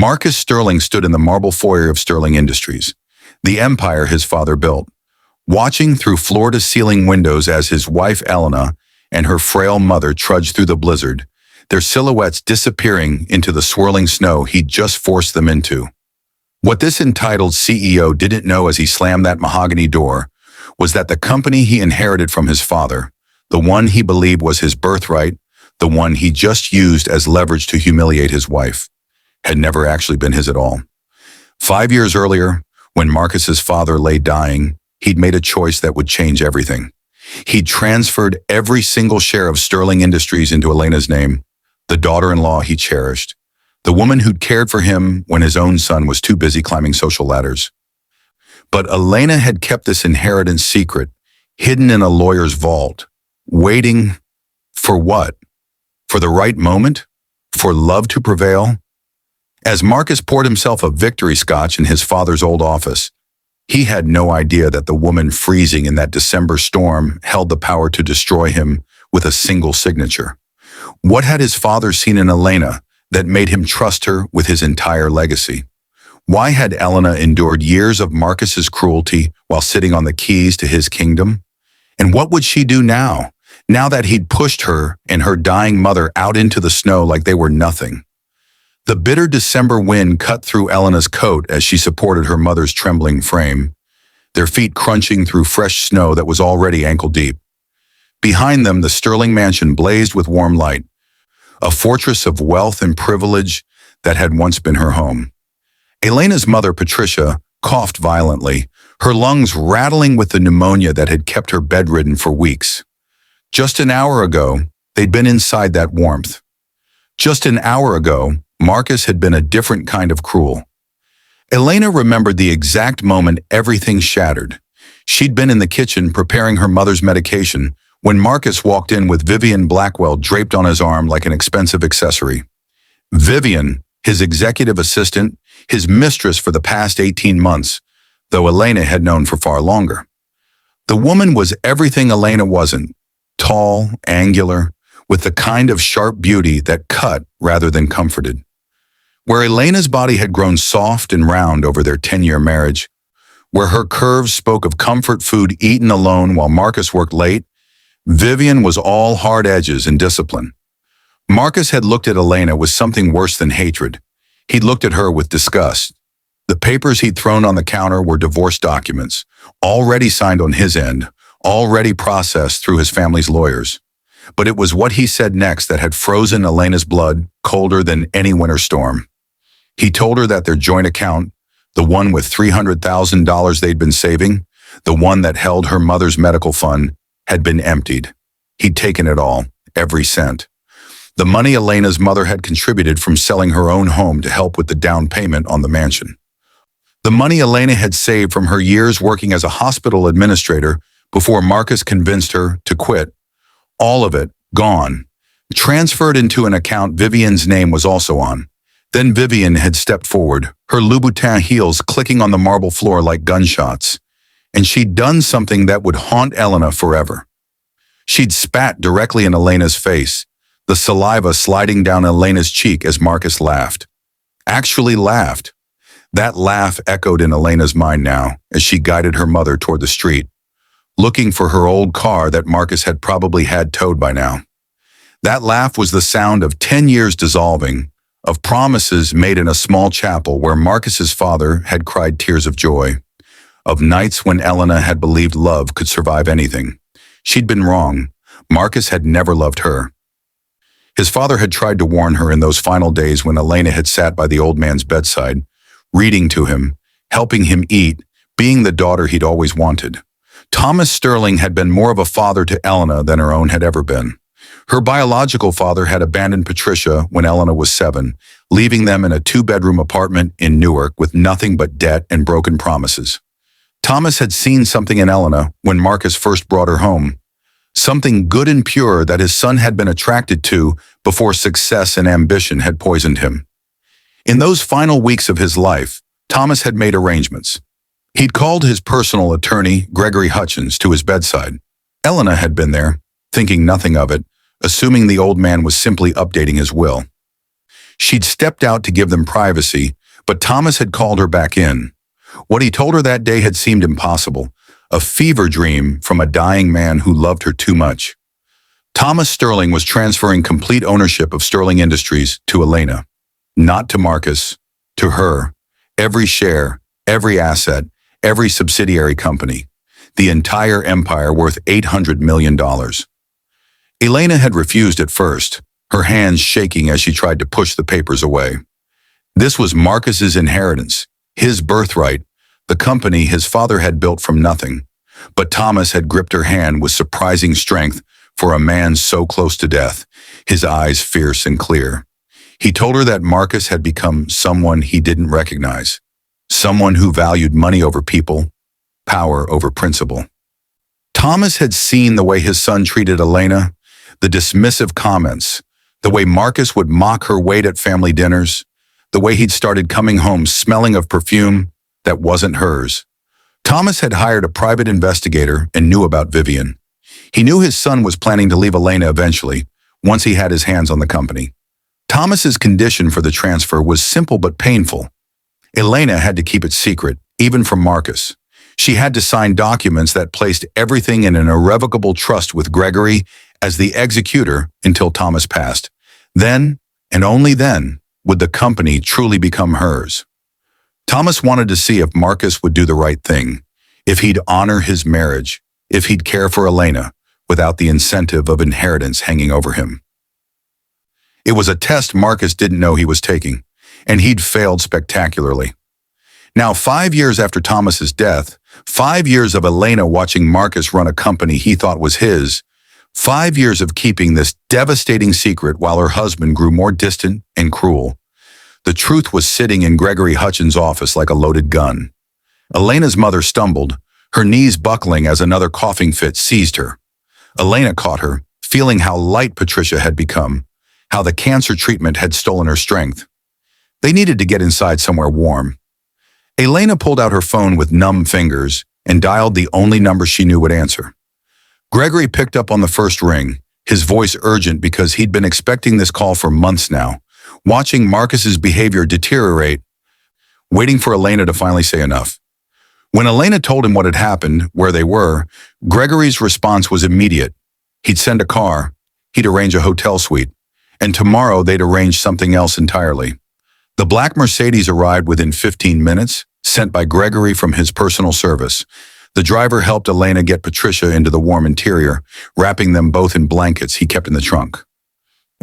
Marcus Sterling stood in the marble foyer of Sterling Industries, the empire his father built, watching through floor-to-ceiling windows as his wife Elena and her frail mother trudged through the blizzard, their silhouettes disappearing into the swirling snow he'd just forced them into. What this entitled CEO didn't know as he slammed that mahogany door was that the company he inherited from his father, the one he believed was his birthright, the one he just used as leverage to humiliate his wife, had never actually been his at all. 5 years earlier, when Marcus's father lay dying, he'd made a choice that would change everything. He'd transferred every single share of Sterling Industries into Elena's name, the daughter-in-law he cherished, the woman who'd cared for him when his own son was too busy climbing social ladders. But Elena had kept this inheritance secret, hidden in a lawyer's vault, waiting for what? For the right moment? For love to prevail? As Marcus poured himself a victory scotch in his father's old office, he had no idea that the woman freezing in that December storm held the power to destroy him with a single signature. What had his father seen in Elena that made him trust her with his entire legacy? Why had Elena endured years of Marcus's cruelty while sitting on the keys to his kingdom? And what would she do now that he'd pushed her and her dying mother out into the snow like they were nothing? The bitter December wind cut through Elena's coat as she supported her mother's trembling frame, their feet crunching through fresh snow that was already ankle-deep. Behind them, the Sterling mansion blazed with warm light, a fortress of wealth and privilege that had once been her home. Elena's mother, Patricia, coughed violently, her lungs rattling with the pneumonia that had kept her bedridden for weeks. Just an hour ago, they'd been inside that warmth. Just an hour ago, Marcus had been a different kind of cruel. Elena remembered the exact moment everything shattered. She'd been in the kitchen preparing her mother's medication when Marcus walked in with Vivian Blackwell draped on his arm like an expensive accessory. Vivian, his executive assistant, his mistress for the past 18 months, though Elena had known for far longer. The woman was everything Elena wasn't, tall, angular, with the kind of sharp beauty that cut rather than comforted. Where Elena's body had grown soft and round over their 10-year marriage, where her curves spoke of comfort food eaten alone while Marcus worked late, Vivian was all hard edges and discipline. Marcus had looked at Elena with something worse than hatred. He'd looked at her with disgust. The papers he'd thrown on the counter were divorce documents, already signed on his end, already processed through his family's lawyers. But it was what he said next that had frozen Elena's blood colder than any winter storm. He told her that their joint account, the one with $300,000 they'd been saving, the one that held her mother's medical fund, had been emptied. He'd taken it all, every cent. The money Elena's mother had contributed from selling her own home to help with the down payment on the mansion. The money Elena had saved from her years working as a hospital administrator before Marcus convinced her to quit. All of it, gone, transferred into an account Vivian's name was also on. Then Vivian had stepped forward, her Louboutin heels clicking on the marble floor like gunshots, and she'd done something that would haunt Elena forever. She'd spat directly in Elena's face, the saliva sliding down Elena's cheek as Marcus laughed. Actually laughed. That laugh echoed in Elena's mind now as she guided her mother toward the street, looking for her old car that Marcus had probably had towed by now. That laugh was the sound of 10 years dissolving, of promises made in a small chapel where Marcus's father had cried tears of joy, of nights when Elena had believed love could survive anything. She'd been wrong. Marcus had never loved her. His father had tried to warn her in those final days when Elena had sat by the old man's bedside, reading to him, helping him eat, being the daughter he'd always wanted. Thomas Sterling had been more of a father to Elena than her own had ever been. Her biological father had abandoned Patricia when Elena was 7, leaving them in a 2-bedroom apartment in Newark with nothing but debt and broken promises. Thomas had seen something in Elena when Marcus first brought her home, something good and pure that his son had been attracted to before success and ambition had poisoned him. In those final weeks of his life, Thomas had made arrangements. He'd called his personal attorney, Gregory Hutchins, to his bedside. Elena had been there, thinking nothing of it, assuming the old man was simply updating his will. She'd stepped out to give them privacy, but Thomas had called her back in. What he told her that day had seemed impossible, a fever dream from a dying man who loved her too much. Thomas Sterling was transferring complete ownership of Sterling Industries to Elena. Not to Marcus, to her. Every share, every asset, every subsidiary company. The entire empire worth $800 million. Elena had refused at first, her hands shaking as she tried to push the papers away. This was Marcus's inheritance, his birthright, the company his father had built from nothing. But Thomas had gripped her hand with surprising strength for a man so close to death, his eyes fierce and clear. He told her that Marcus had become someone he didn't recognize, someone who valued money over people, power over principle. Thomas had seen the way his son treated Elena, the dismissive comments, the way Marcus would mock her weight at family dinners, the way he'd started coming home smelling of perfume that wasn't hers. Thomas had hired a private investigator and knew about Vivian. He knew his son was planning to leave Elena eventually, once he had his hands on the company. Thomas's condition for the transfer was simple but painful. Elena had to keep it secret, even from Marcus. She had to sign documents that placed everything in an irrevocable trust with Gregory as the executor until Thomas passed. Then, and only then, would the company truly become hers. Thomas wanted to see if Marcus would do the right thing, if he'd honor his marriage, if he'd care for Elena, without the incentive of inheritance hanging over him. It was a test Marcus didn't know he was taking, and he'd failed spectacularly. Now, 5 years after Thomas's death, 5 years of Elena watching Marcus run a company he thought was his, 5 years of keeping this devastating secret while her husband grew more distant and cruel. The truth was sitting in Gregory Hutchins' office like a loaded gun. Elena's mother stumbled, her knees buckling as another coughing fit seized her. Elena caught her, feeling how light Patricia had become, how the cancer treatment had stolen her strength. They needed to get inside somewhere warm. Elena pulled out her phone with numb fingers and dialed the only number she knew would answer. Gregory picked up on the first ring, his voice urgent because he'd been expecting this call for months now, watching Marcus's behavior deteriorate, waiting for Elena to finally say enough. When Elena told him what had happened, where they were, Gregory's response was immediate. He'd send a car, he'd arrange a hotel suite, and tomorrow they'd arrange something else entirely. The black Mercedes arrived within 15 minutes, sent by Gregory from his personal service. The driver helped Elena get Patricia into the warm interior, wrapping them both in blankets he kept in the trunk.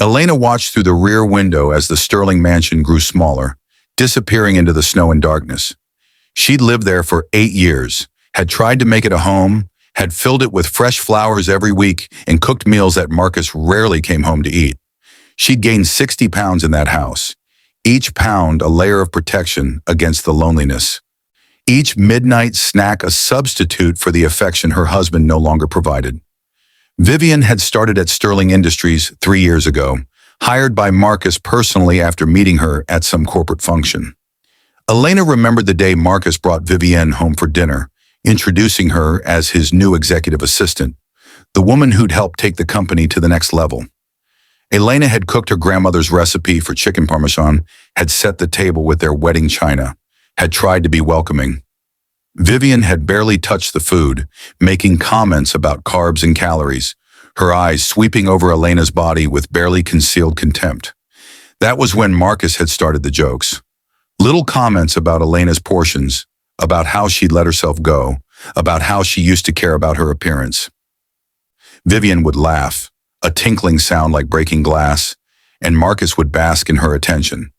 Elena watched through the rear window as the Sterling mansion grew smaller, disappearing into the snow and darkness. She'd lived there for 8 years, had tried to make it a home, had filled it with fresh flowers every week and cooked meals that Marcus rarely came home to eat. She'd gained 60 pounds in that house, each pound a layer of protection against the loneliness. Each midnight snack a substitute for the affection her husband no longer provided. Vivian had started at Sterling Industries 3 years ago, hired by Marcus personally after meeting her at some corporate function. Elena remembered the day Marcus brought Vivian home for dinner, introducing her as his new executive assistant, the woman who'd helped take the company to the next level. Elena had cooked her grandmother's recipe for chicken parmesan, had set the table with their wedding china, had tried to be welcoming. Vivian had barely touched the food, making comments about carbs and calories, her eyes sweeping over Elena's body with barely concealed contempt. That was when Marcus had started the jokes. Little comments about Elena's portions, about how she'd let herself go, about how she used to care about her appearance. Vivian would laugh, a tinkling sound like breaking glass, and Marcus would bask in her attention.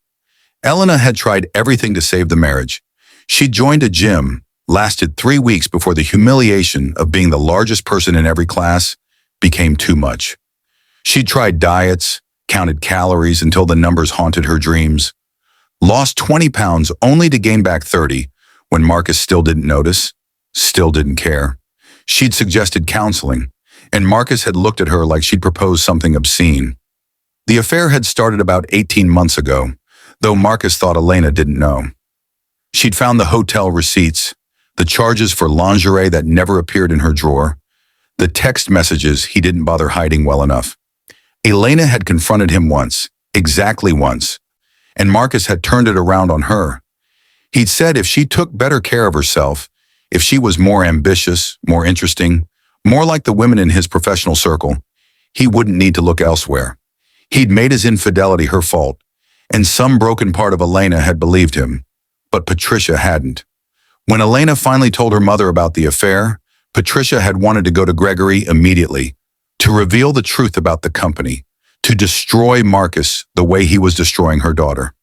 Elena had tried everything to save the marriage. She'd joined a gym, lasted 3 weeks before the humiliation of being the largest person in every class became too much. She'd tried diets, counted calories until the numbers haunted her dreams, lost 20 pounds only to gain back 30 when Marcus still didn't notice, still didn't care. She'd suggested counseling, and Marcus had looked at her like she'd proposed something obscene. The affair had started about 18 months ago, though Marcus thought Elena didn't know. She'd found the hotel receipts, the charges for lingerie that never appeared in her drawer, the text messages he didn't bother hiding well enough. Elena had confronted him once, exactly once. and Marcus had turned it around on her. He'd said if she took better care of herself, if she was more ambitious, more interesting, more like the women in his professional circle, he wouldn't need to look elsewhere. He'd made his infidelity her fault, and some broken part of Elena had believed him, but Patricia hadn't. When Elena finally told her mother about the affair, Patricia had wanted to go to Gregory immediately, to reveal the truth about the company, to destroy Marcus the way he was destroying her daughter.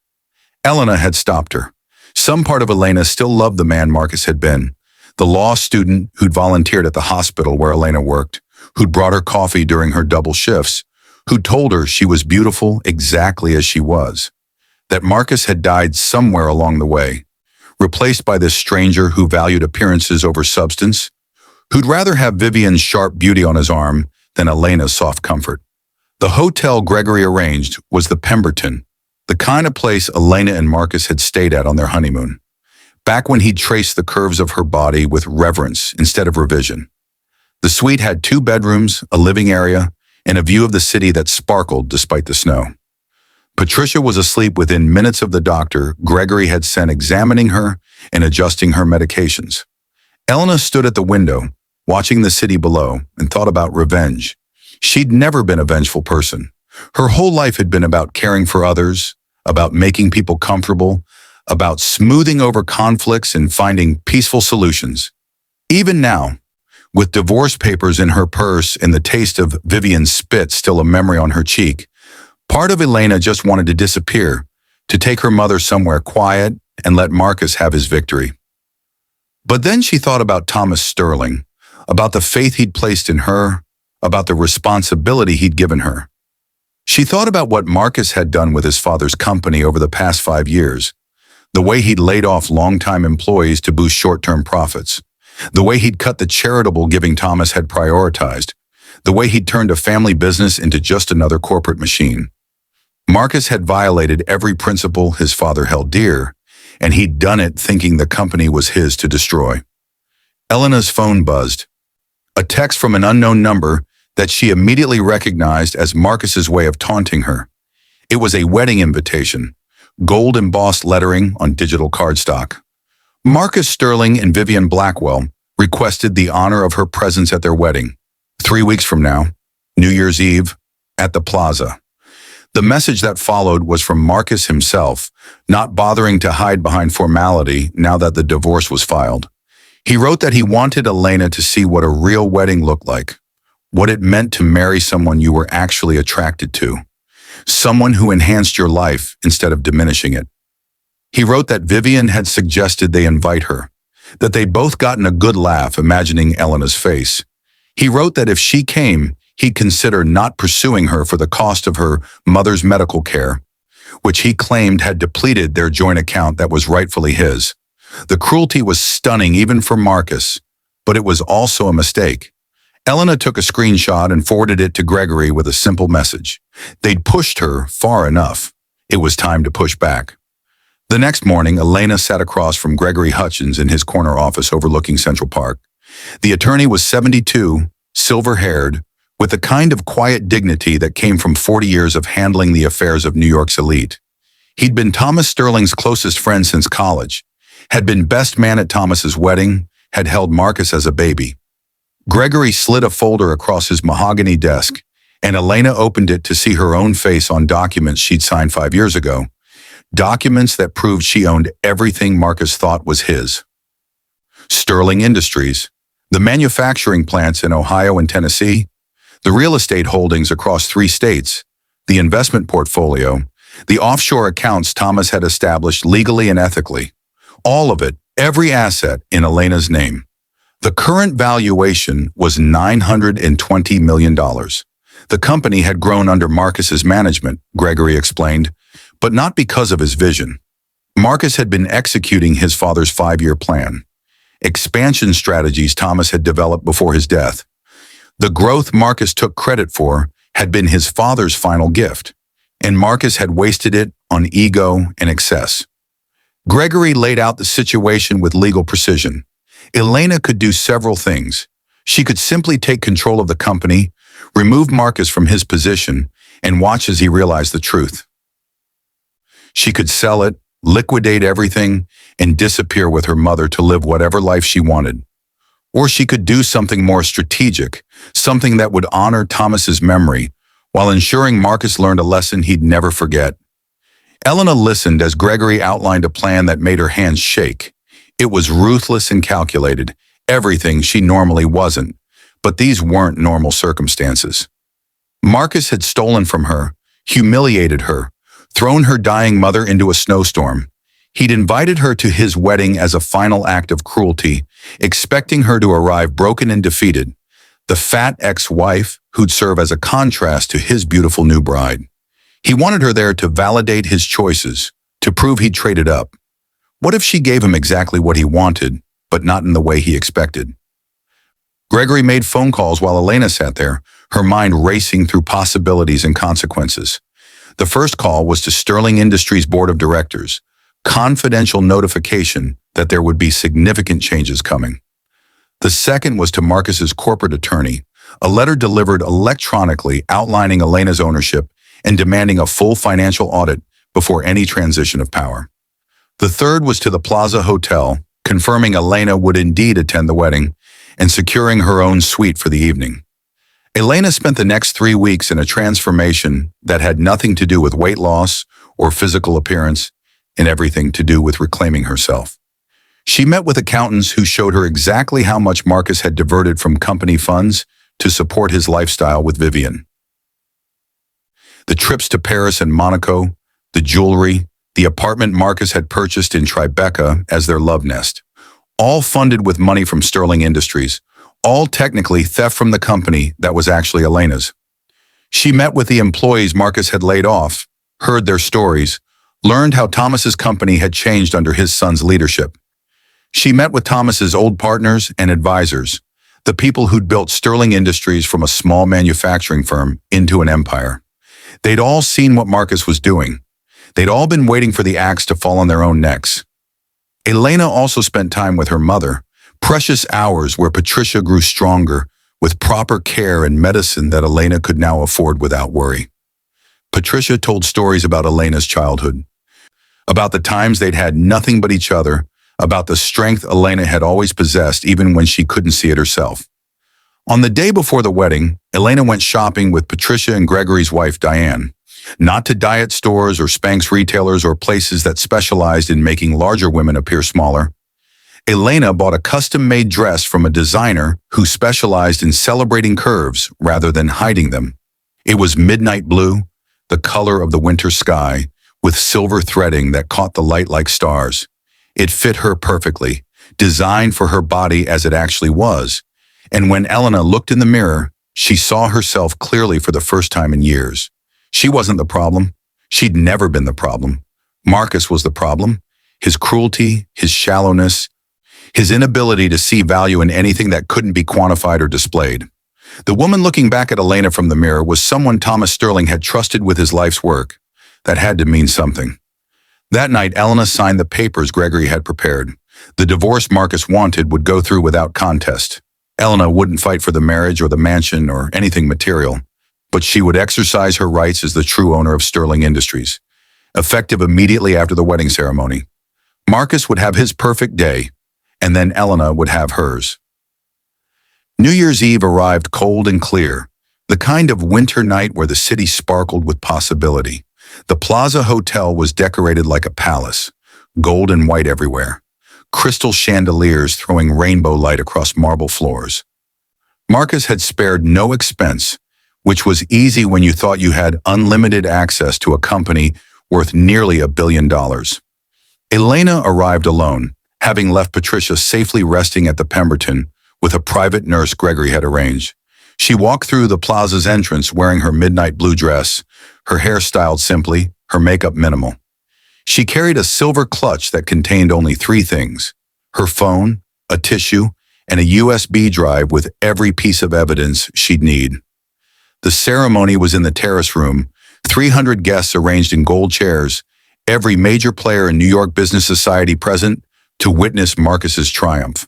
Elena had stopped her. Some part of Elena still loved the man Marcus had been, the law student who'd volunteered at the hospital where Elena worked, who'd brought her coffee during her double shifts, who'd told her she was beautiful exactly as she was. That Marcus had died somewhere along the way, replaced by this stranger who valued appearances over substance, who'd rather have Vivian's sharp beauty on his arm than Elena's soft comfort. The hotel Gregory arranged was the Pemberton, the kind of place Elena and Marcus had stayed at on their honeymoon, back when he'd traced the curves of her body with reverence instead of revision. The suite had 2 bedrooms, a living area, and a view of the city that sparkled despite the snow. Patricia was asleep within minutes of the doctor Gregory had sent examining her and adjusting her medications. Elena stood at the window, watching the city below, and thought about revenge. She'd never been a vengeful person. Her whole life had been about caring for others, about making people comfortable, about smoothing over conflicts and finding peaceful solutions. Even now, with divorce papers in her purse and the taste of Vivian's spit still a memory on her cheek, part of Elena just wanted to disappear, to take her mother somewhere quiet and let Marcus have his victory. But then she thought about Thomas Sterling, about the faith he'd placed in her, about the responsibility he'd given her. She thought about what Marcus had done with his father's company over the past 5 years, the way he'd laid off longtime employees to boost short-term profits, the way he'd cut the charitable giving Thomas had prioritized, the way he'd turned a family business into just another corporate machine. Marcus had violated every principle his father held dear, and he'd done it thinking the company was his to destroy. Elena's phone buzzed. A text from an unknown number that she immediately recognized as Marcus's way of taunting her. It was a wedding invitation, gold embossed lettering on digital cardstock. Marcus Sterling and Vivian Blackwell requested the honor of her presence at their wedding, 3 weeks from now, New Year's Eve, at the plaza. The message that followed was from Marcus himself, not bothering to hide behind formality now that the divorce was filed. He wrote that he wanted Elena to see what a real wedding looked like, what it meant to marry someone you were actually attracted to, someone who enhanced your life instead of diminishing it. He wrote that Vivian had suggested they invite her, that they'd both gotten a good laugh imagining Elena's face. He wrote that if she came, he'd consider not pursuing her for the cost of her mother's medical care, which he claimed had depleted their joint account that was rightfully his. The cruelty was stunning even for Marcus, but it was also a mistake. Elena took a screenshot and forwarded it to Gregory with a simple message. They'd pushed her far enough. It was time to push back. The next morning, Elena sat across from Gregory Hutchins in his corner office overlooking Central Park. The attorney was 72, silver-haired, with the kind of quiet dignity that came from 40 years of handling the affairs of New York's elite. He'd been Thomas Sterling's closest friend since college, had been best man at Thomas's wedding, had held Marcus as a baby. Gregory slid a folder across his mahogany desk, and Elena opened it to see her own face on documents she'd signed 5 years ago, documents that proved she owned everything Marcus thought was his. Sterling Industries, the manufacturing plants in Ohio and Tennessee, the real estate holdings across 3 states, the investment portfolio, the offshore accounts Thomas had established legally and ethically. All of it, every asset in Elena's name. The current valuation was $920 million. The company had grown under Marcus's management, Gregory explained, but not because of his vision. Marcus had been executing his father's 5-year plan, expansion strategies Thomas had developed before his death. The growth Marcus took credit for had been his father's final gift, and Marcus had wasted it on ego and excess. Gregory laid out the situation with legal precision. Elena could do several things. She could simply take control of the company, remove Marcus from his position, and watch as he realized the truth. She could sell it, liquidate everything, and disappear with her mother to live whatever life she wanted. Or she could do something more strategic, something that would honor Thomas's memory, while ensuring Marcus learned a lesson he'd never forget. Elena listened as Gregory outlined a plan that made her hands shake. It was ruthless and calculated, everything she normally wasn't. But these weren't normal circumstances. Marcus had stolen from her, humiliated her, thrown her dying mother into a snowstorm. He'd invited her to his wedding as a final act of cruelty, expecting her to arrive broken and defeated, the fat ex-wife who'd serve as a contrast to his beautiful new bride. He wanted her there to validate his choices, to prove he'd traded up. What if she gave him exactly what he wanted, but not in the way he expected? Gregory made phone calls while Elena sat there, her mind racing through possibilities and consequences. The first call was to Sterling Industries' board of directors, confidential notification that there would be significant changes coming. The second was to Marcus's corporate attorney, a letter delivered electronically outlining Elena's ownership and demanding a full financial audit before any transition of power. The third was to the Plaza Hotel, confirming Elena would indeed attend the wedding and securing her own suite for the evening. Elena spent the next 3 weeks in a transformation that had nothing to do with weight loss or physical appearance and everything to do with reclaiming herself. She met with accountants who showed her exactly how much Marcus had diverted from company funds to support his lifestyle with Vivian. The trips to Paris and Monaco, the jewelry, the apartment Marcus had purchased in Tribeca as their love nest, all funded with money from Sterling Industries, all technically theft from the company that was actually Elena's. She met with the employees Marcus had laid off, heard their stories, learned how Thomas's company had changed under his son's leadership. She met with Thomas's old partners and advisors, the people who'd built Sterling Industries from a small manufacturing firm into an empire. They'd all seen what Marcus was doing. They'd all been waiting for the axe to fall on their own necks. Elena also spent time with her mother, precious hours where Patricia grew stronger with proper care and medicine that Elena could now afford without worry. Patricia told stories about Elena's childhood, about the times they'd had nothing but each other, about the strength Elena had always possessed even when she couldn't see it herself. On the day before the wedding, Elena went shopping with Patricia and Gregory's wife, Diane, not to diet stores or Spanx retailers or places that specialized in making larger women appear smaller. Elena bought a custom-made dress from a designer who specialized in celebrating curves rather than hiding them. It was midnight blue, the color of the winter sky, with silver threading that caught the light like stars. It fit her perfectly, designed for her body as it actually was. And when Elena looked in the mirror, she saw herself clearly for the first time in years. She wasn't the problem. She'd never been the problem. Marcus was the problem. His cruelty, his shallowness, his inability to see value in anything that couldn't be quantified or displayed. The woman looking back at Elena from the mirror was someone Thomas Sterling had trusted with his life's work. That had to mean something. That night, Elena signed the papers Gregory had prepared. The divorce Marcus wanted would go through without contest. Elena wouldn't fight for the marriage or the mansion or anything material, but she would exercise her rights as the true owner of Sterling Industries, effective immediately after the wedding ceremony. Marcus would have his perfect day, and then Elena would have hers. New Year's Eve arrived cold and clear, the kind of winter night where the city sparkled with possibility. The Plaza Hotel was decorated like a palace, gold and white everywhere, crystal chandeliers throwing rainbow light across marble floors. Marcus had spared no expense, which was easy when you thought you had unlimited access to a company worth nearly $1 billion. Elena arrived alone, having left Patricia safely resting at the Pemberton with a private nurse Gregory had arranged. She walked through the plaza's entrance wearing her midnight blue dress, her hair styled simply, her makeup minimal. She carried a silver clutch that contained only 3 things: her phone, a tissue, and a USB drive with every piece of evidence she'd need. The ceremony was in the terrace room, 300 guests arranged in gold chairs, every major player in New York business society present to witness Marcus's triumph.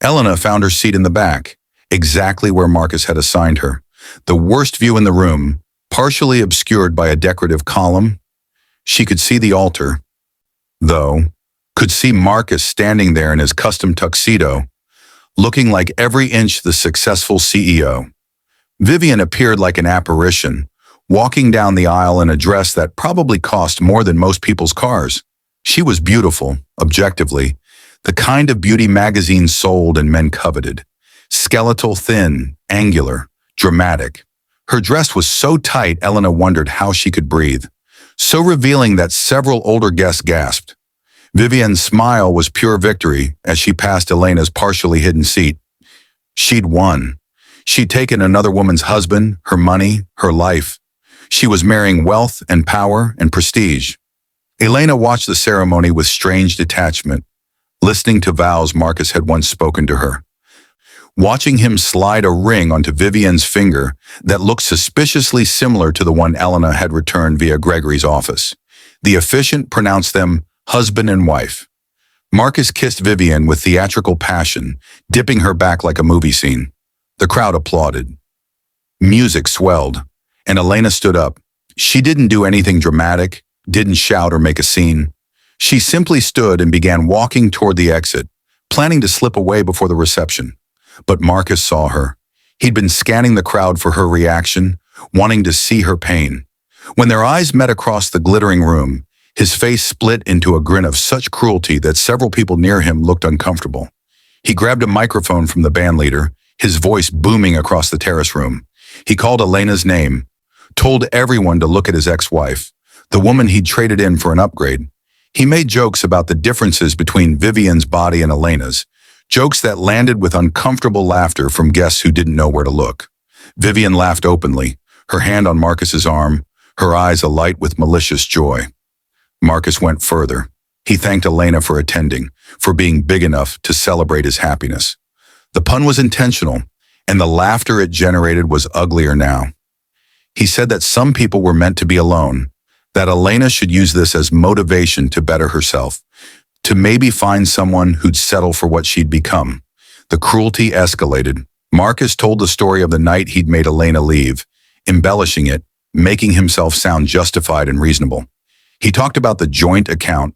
Elena found her seat in the back, exactly where Marcus had assigned her, the worst view in the room, partially obscured by a decorative column. She could see the altar, though, could see Marcus standing there in his custom tuxedo, looking like every inch the successful CEO. Vivian appeared like an apparition, walking down the aisle in a dress that probably cost more than most people's cars. She was beautiful, objectively, the kind of beauty magazines sold and men coveted. Skeletal, thin, angular, dramatic. Her dress was so tight Elena wondered how she could breathe, so revealing that several older guests gasped. Vivian's smile was pure victory as she passed Elena's partially hidden seat. She'd won. She'd taken another woman's husband, her money, her life. She was marrying wealth and power and prestige. Elena watched the ceremony with strange detachment, listening to vows Marcus had once spoken to her. Watching him slide a ring onto Vivian's finger that looked suspiciously similar to the one Elena had returned via Gregory's office. The officiant pronounced them husband and wife. Marcus kissed Vivian with theatrical passion, dipping her back like a movie scene. The crowd applauded. Music swelled, and Elena stood up. She didn't do anything dramatic, didn't shout or make a scene. She simply stood and began walking toward the exit, planning to slip away before the reception. But Marcus saw her. He'd been scanning the crowd for her reaction, wanting to see her pain. When their eyes met across the glittering room, his face split into a grin of such cruelty that several people near him looked uncomfortable. He grabbed a microphone from the bandleader, his voice booming across the terrace room. He called Elena's name, told everyone to look at his ex-wife, the woman he'd traded in for an upgrade. He made jokes about the differences between Vivian's body and Elena's, jokes that landed with uncomfortable laughter from guests who didn't know where to look. Vivian laughed openly, her hand on Marcus's arm, her eyes alight with malicious joy. Marcus went further. He thanked Elena for attending, for being big enough to celebrate his happiness. The pun was intentional, and the laughter it generated was uglier now. He said that some people were meant to be alone, that Elena should use this as motivation to better herself, to maybe find someone who'd settle for what she'd become. The cruelty escalated. Marcus told the story of the night he'd made Elena leave, embellishing it, making himself sound justified and reasonable. He talked about the joint account,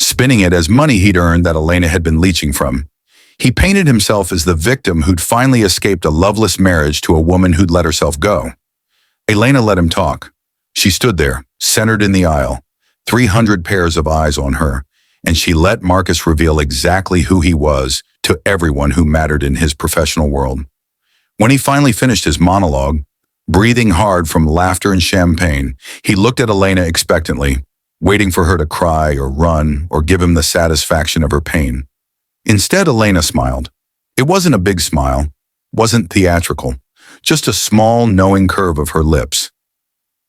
spinning it as money he'd earned that Elena had been leeching from. He painted himself as the victim who'd finally escaped a loveless marriage to a woman who'd let herself go. Elena let him talk. She stood there, centered in the aisle, 300 pairs of eyes on her, and she let Marcus reveal exactly who he was to everyone who mattered in his professional world. When he finally finished his monologue, breathing hard from laughter and champagne, he looked at Elena expectantly, waiting for her to cry or run or give him the satisfaction of her pain. Instead, Elena smiled. It wasn't a big smile, wasn't theatrical, just a small, knowing curve of her lips.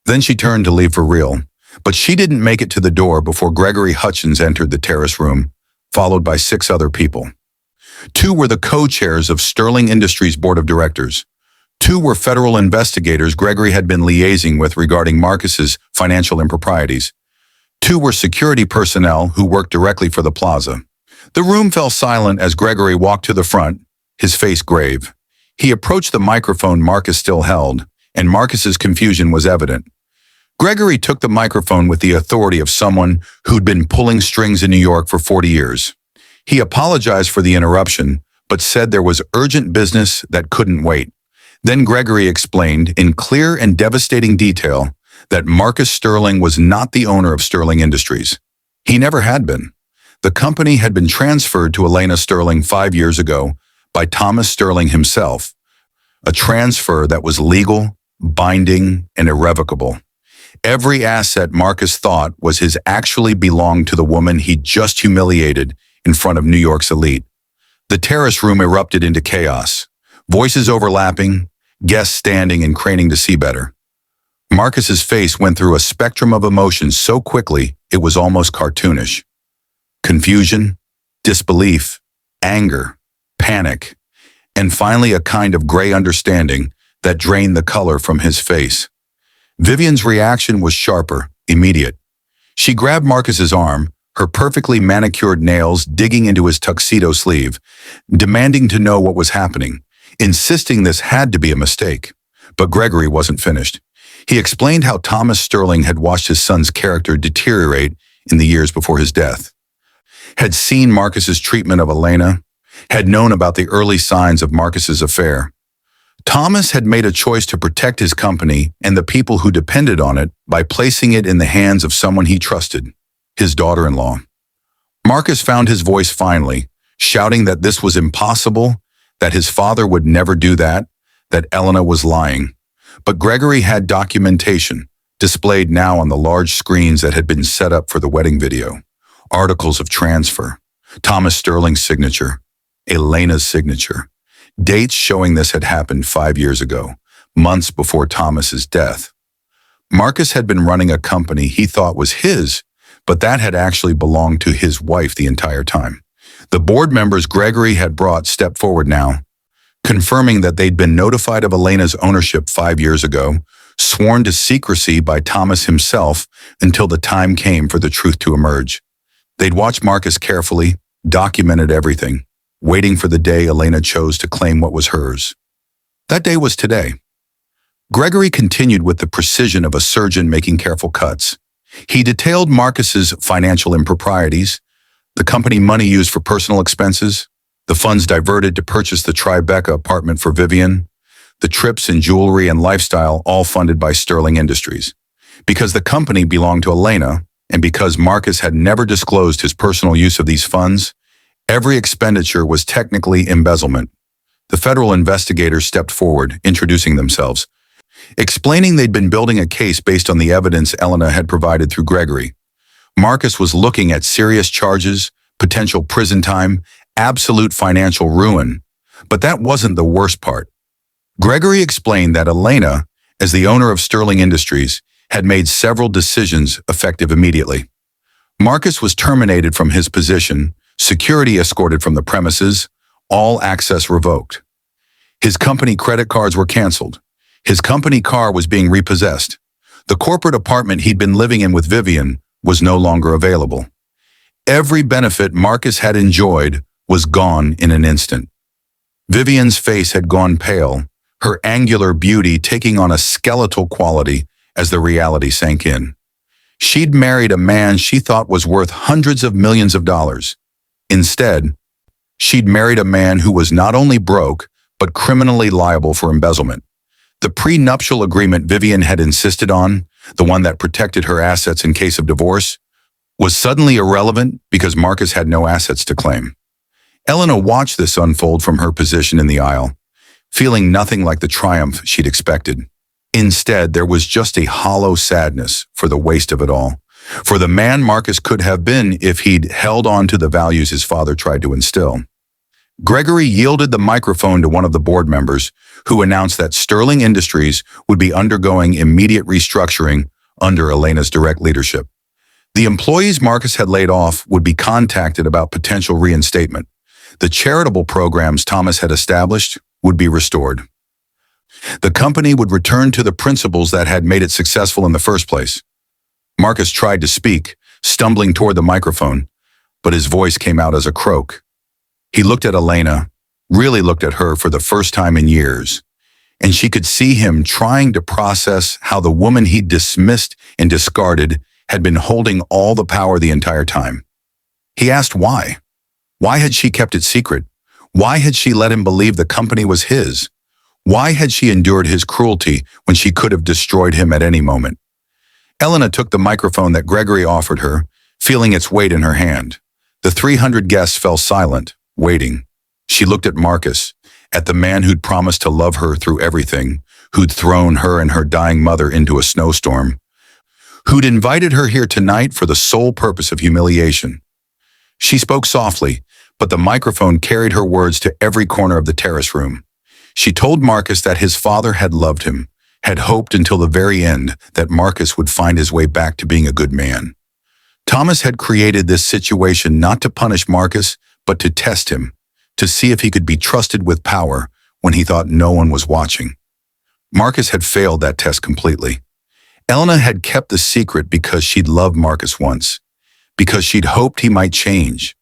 Then she turned to leave for real, but she didn't make it to the door before Gregory Hutchins entered the terrace room, followed by 6 other people. 2 were the co-chairs of Sterling Industries Board of Directors. 2 were federal investigators Gregory had been liaising with regarding Marcus's financial improprieties. 2 were security personnel who worked directly for the plaza. The room fell silent as Gregory walked to the front, his face grave. He approached the microphone Marcus still held, and Marcus's confusion was evident. Gregory took the microphone with the authority of someone who'd been pulling strings in New York for 40 years. He apologized for the interruption, but said there was urgent business that couldn't wait. Then Gregory explained in clear and devastating detail that Marcus Sterling was not the owner of Sterling Industries. He never had been. The company had been transferred to Elena Sterling 5 years ago by Thomas Sterling himself, a transfer that was legal, binding, and irrevocable. Every asset Marcus thought was his actually belonged to the woman he'd just humiliated in front of New York's elite. The terrace room erupted into chaos, voices overlapping, guests standing and craning to see better. Marcus's face went through a spectrum of emotions so quickly it was almost cartoonish. Confusion, disbelief, anger, panic, and finally a kind of gray understanding that drained the color from his face. Vivian's reaction was sharper, immediate. She grabbed Marcus's arm, her perfectly manicured nails digging into his tuxedo sleeve, demanding to know what was happening, insisting this had to be a mistake. But Gregory wasn't finished. He explained how Thomas Sterling had watched his son's character deteriorate in the years before his death, had seen Marcus's treatment of Elena, had known about the early signs of Marcus's affair. Thomas had made a choice to protect his company and the people who depended on it by placing it in the hands of someone he trusted, his daughter-in-law. Marcus found his voice finally, shouting that this was impossible, that his father would never do that Elena was lying. But Gregory had documentation, displayed now on the large screens that had been set up for the wedding video. Articles of transfer, Thomas Sterling's signature, Elena's signature. Dates showing this had happened 5 years ago, months before Thomas's death. Marcus had been running a company he thought was his, but that had actually belonged to his wife the entire time. The board members Gregory had brought stepped forward now, confirming that they'd been notified of Elena's ownership 5 years ago, sworn to secrecy by Thomas himself until the time came for the truth to emerge. They'd watched Marcus carefully, documented everything, waiting for the day Elena chose to claim what was hers. That day was today. Gregory continued with the precision of a surgeon making careful cuts. He detailed Marcus's financial improprieties, the company money used for personal expenses, the funds diverted to purchase the Tribeca apartment for Vivian, the trips and jewelry and lifestyle all funded by Sterling Industries. Because the company belonged to Elena, and because Marcus had never disclosed his personal use of these funds, every expenditure was technically embezzlement. The federal investigators stepped forward, introducing themselves, explaining they'd been building a case based on the evidence Elena had provided through Gregory. Marcus was looking at serious charges, potential prison time, absolute financial ruin. But that wasn't the worst part. Gregory explained that Elena, as the owner of Sterling Industries, had made several decisions effective immediately. Marcus was terminated from his position, security escorted from the premises, all access revoked. His company credit cards were canceled. His company car was being repossessed. The corporate apartment he'd been living in with Vivian was no longer available. Every benefit Marcus had enjoyed was gone in an instant. Vivian's face had gone pale, her angular beauty taking on a skeletal quality as the reality sank in. She'd married a man she thought was worth hundreds of millions of dollars. Instead, she'd married a man who was not only broke, but criminally liable for embezzlement. The prenuptial agreement Vivian had insisted on, the one that protected her assets in case of divorce, was suddenly irrelevant because Marcus had no assets to claim. Elena watched this unfold from her position in the aisle, feeling nothing like the triumph she'd expected. Instead, there was just a hollow sadness for the waste of it all, for the man Marcus could have been if he'd held on to the values his father tried to instill. Gregory yielded the microphone to one of the board members, who announced that Sterling Industries would be undergoing immediate restructuring under Elena's direct leadership. The employees Marcus had laid off would be contacted about potential reinstatement. The charitable programs Thomas had established would be restored. The company would return to the principles that had made it successful in the first place. Marcus tried to speak, stumbling toward the microphone, but his voice came out as a croak. He looked at Elena, really looked at her for the first time in years, and she could see him trying to process how the woman he'd dismissed and discarded had been holding all the power the entire time. He asked why. Why had she kept it secret? Why had she let him believe the company was his? Why had she endured his cruelty when she could have destroyed him at any moment? Elena took the microphone that Gregory offered her, feeling its weight in her hand. The 300 guests fell silent, waiting. She looked at Marcus, at the man who'd promised to love her through everything, who'd thrown her and her dying mother into a snowstorm, who'd invited her here tonight for the sole purpose of humiliation. She spoke softly, but the microphone carried her words to every corner of the terrace room. She told Marcus that his father had loved him, had hoped until the very end that Marcus would find his way back to being a good man. Thomas had created this situation not to punish Marcus, but to test him, to see if he could be trusted with power when he thought no one was watching. Marcus had failed that test completely. Elena had kept the secret because she'd loved Marcus once, because she'd hoped he might change,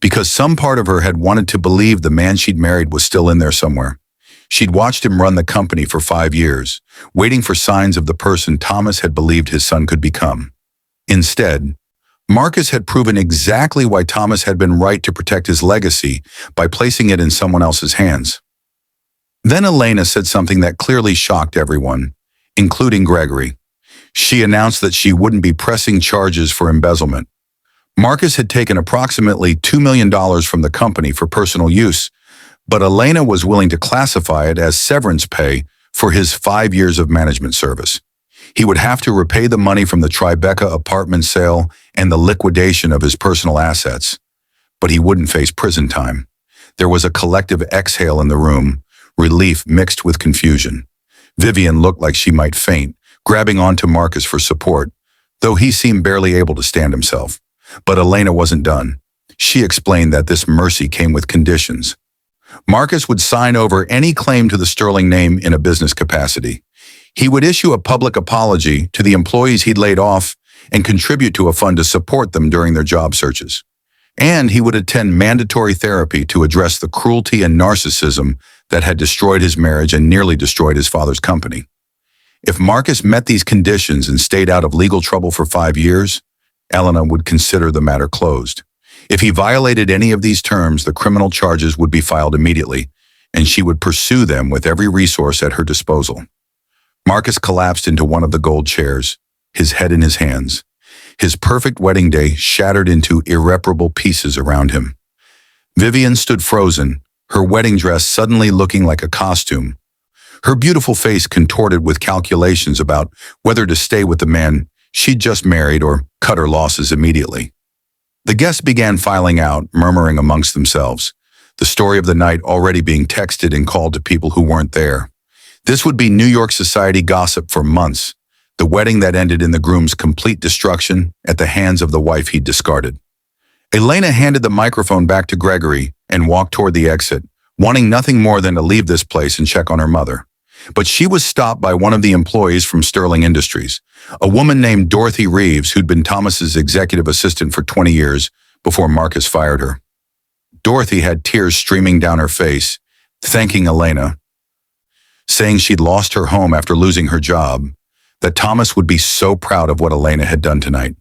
because some part of her had wanted to believe the man she'd married was still in there somewhere. She'd watched him run the company for 5 years, waiting for signs of the person Thomas had believed his son could become. Instead, Marcus had proven exactly why Thomas had been right to protect his legacy by placing it in someone else's hands. Then Elena said something that clearly shocked everyone, including Gregory. She announced that she wouldn't be pressing charges for embezzlement. Marcus had taken approximately $2 million from the company for personal use, but Elena was willing to classify it as severance pay for his 5 years of management service. He would have to repay the money from the Tribeca apartment sale and the liquidation of his personal assets, but he wouldn't face prison time. There was a collective exhale in the room, relief mixed with confusion. Vivian looked like she might faint, grabbing onto Marcus for support, though he seemed barely able to stand himself. But Elena wasn't done. She explained that this mercy came with conditions. Marcus would sign over any claim to the Sterling name in a business capacity. He would issue a public apology to the employees he'd laid off and contribute to a fund to support them during their job searches. And he would attend mandatory therapy to address the cruelty and narcissism that had destroyed his marriage and nearly destroyed his father's company. If Marcus met these conditions and stayed out of legal trouble for 5 years, Elena would consider the matter closed. If he violated any of these terms, the criminal charges would be filed immediately, and she would pursue them with every resource at her disposal. Marcus collapsed into one of the gold chairs, his head in his hands. His perfect wedding day shattered into irreparable pieces around him. Vivian stood frozen, her wedding dress suddenly looking like a costume, her beautiful face contorted with calculations about whether to stay with the man she'd just married or cut her losses immediately. The guests began filing out, murmuring amongst themselves, the story of the night already being texted and called to people who weren't there. This would be New York society gossip for months, the wedding that ended in the groom's complete destruction at the hands of the wife he'd discarded. Elena handed the microphone back to Gregory and walked toward the exit, wanting nothing more than to leave this place and check on her mother. But she was stopped by one of the employees from Sterling Industries, a woman named Dorothy Reeves who'd been Thomas's executive assistant for 20 years before Marcus fired her. Dorothy had tears streaming down her face, thanking Elena, saying she'd lost her home after losing her job, that Thomas would be so proud of what Elena had done tonight.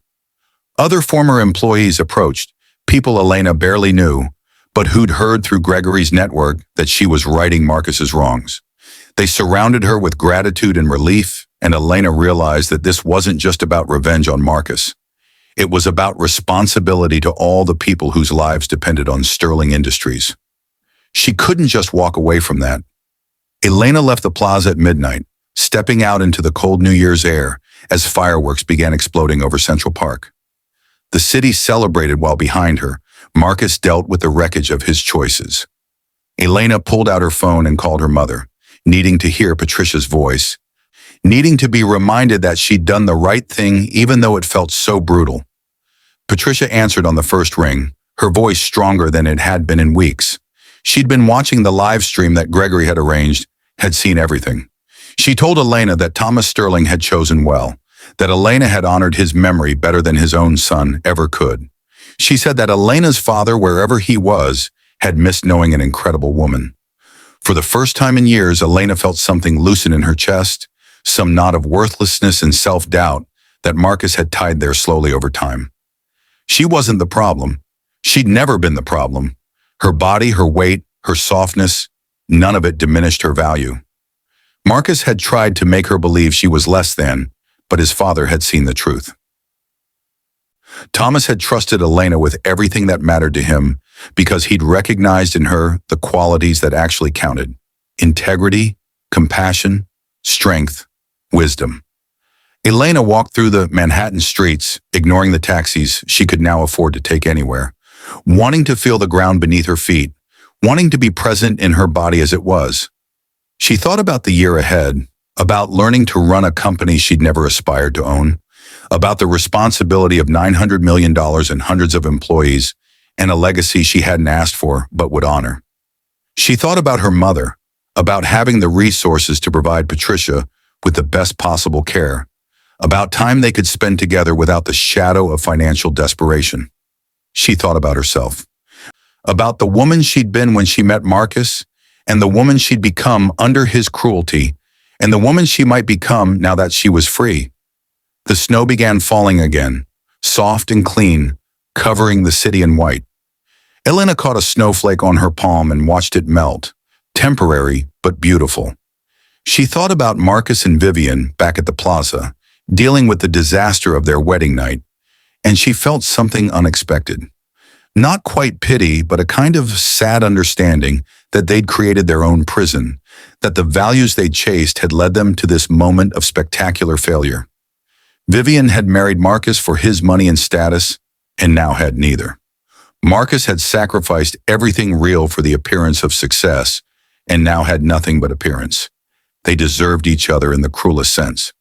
Other former employees approached, people Elena barely knew, but who'd heard through Gregory's network that she was righting Marcus's wrongs. They surrounded her with gratitude and relief, and Elena realized that this wasn't just about revenge on Marcus. It was about responsibility to all the people whose lives depended on Sterling Industries. She couldn't just walk away from that. Elena left the plaza at midnight, stepping out into the cold New Year's air as fireworks began exploding over Central Park. The city celebrated while behind her, Marcus dealt with the wreckage of his choices. Elena pulled out her phone and called her mother, needing to hear Patricia's voice, needing to be reminded that she'd done the right thing even though it felt so brutal. Patricia answered on the first ring, her voice stronger than it had been in weeks. She'd been watching the live stream that Gregory had arranged, had seen everything. She told Elena that Thomas Sterling had chosen well, that Elena had honored his memory better than his own son ever could. She said that Elena's father, wherever he was, had missed knowing an incredible woman. For the first time in years, Elena felt something loosen in her chest, some knot of worthlessness and self-doubt that Marcus had tied there slowly over time. She wasn't the problem. She'd never been the problem. Her body, her weight, her softness, none of it diminished her value. Marcus had tried to make her believe she was less than, but his father had seen the truth. Thomas had trusted Elena with everything that mattered to him because he'd recognized in her the qualities that actually counted: integrity, compassion, strength, wisdom. Elena walked through the Manhattan streets, ignoring the taxis she could now afford to take anywhere, wanting to feel the ground beneath her feet, wanting to be present in her body as it was. She thought about the year ahead, about learning to run a company she'd never aspired to own, about the responsibility of $900 million and hundreds of employees, and a legacy she hadn't asked for but would honor. She thought about her mother, about having the resources to provide Patricia with the best possible care, about time they could spend together without the shadow of financial desperation. She thought about herself, about the woman she'd been when she met Marcus, and the woman she'd become under his cruelty, and the woman she might become now that she was free. The snow began falling again, soft and clean, covering the city in white. Elena caught a snowflake on her palm and watched it melt, temporary but beautiful. She thought about Marcus and Vivian back at the plaza, dealing with the disaster of their wedding night, and she felt something unexpected. Not quite pity, but a kind of sad understanding that they'd created their own prison, that the values they'd chased had led them to this moment of spectacular failure. Vivian had married Marcus for his money and status, and now had neither. Marcus had sacrificed everything real for the appearance of success, and now had nothing but appearance. They deserved each other in the cruelest sense.